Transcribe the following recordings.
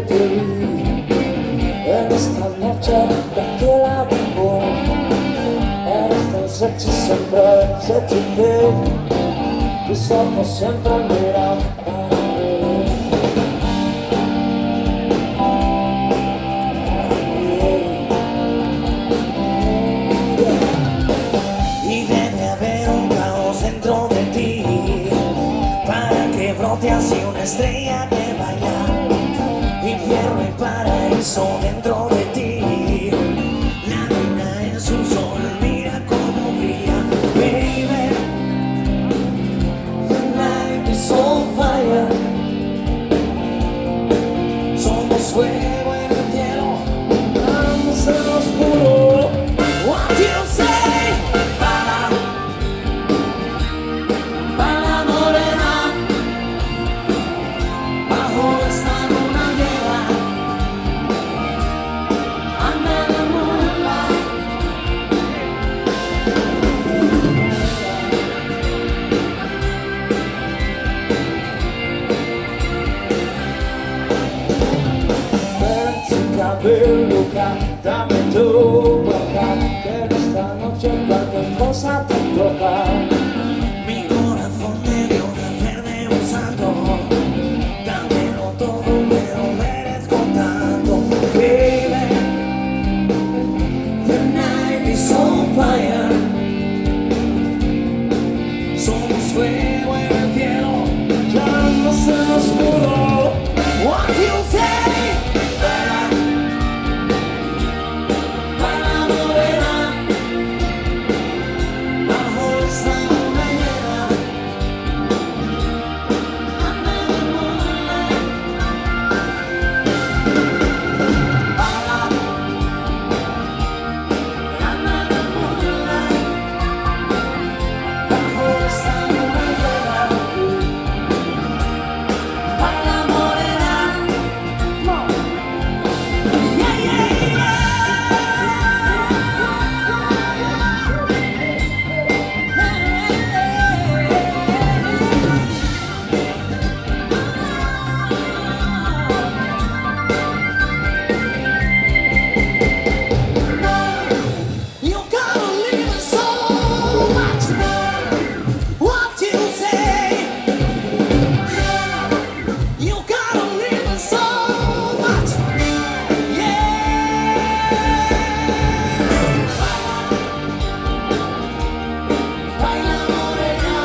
te vi en esta noche de que la vivo. Eres tan sexy, siempre sexy babe. Tus ojos siempre miran para mí. Y debe haber un caos dentro de ti para que brote así una estrella que vaya. Infierno y paraíso dentro de ti. La luna en su sol, mira cómo brilla. Baby, the night is on fire. Somos fuego en el cielo, vamos en lo oscuro. What do you say? Para morena, bajo esta luna llena, anda en la moonlight. Ven sin cabello, dame tu boca, que en esta noche cualquier cosa te toca. Mi corazón te dio de un salto, dámelo todo, me lo merezco tanto. Baby, the night is on fire. Somos fuego en el cielo, llamas en lo oscuro. What do you say? Para morena, bajo esa luna llena, anda en la moonlight. Anda en la moonlight, bajo esa luna llena, para morena. Yeah, yeah, yeah. You gotta leave it so much. What you say? You gotta leave it so much. Yeah. Baila morena,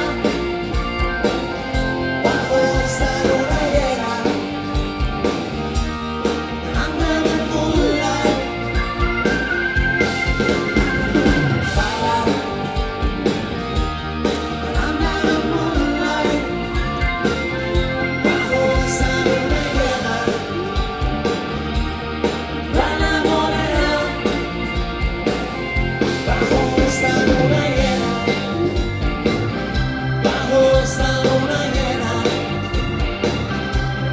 bajo esta luna llena, anda en el moonlight. Baila, anda en el moonlight, bajo esta luna llena. Baila morena, bajo esta luna llena, bajo esta luna llena,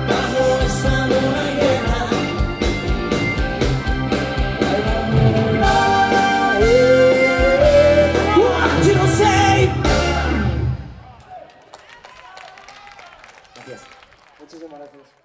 bajo esta luna llena. Baila morena, what do you say? Gracias. Muchísimas gracias.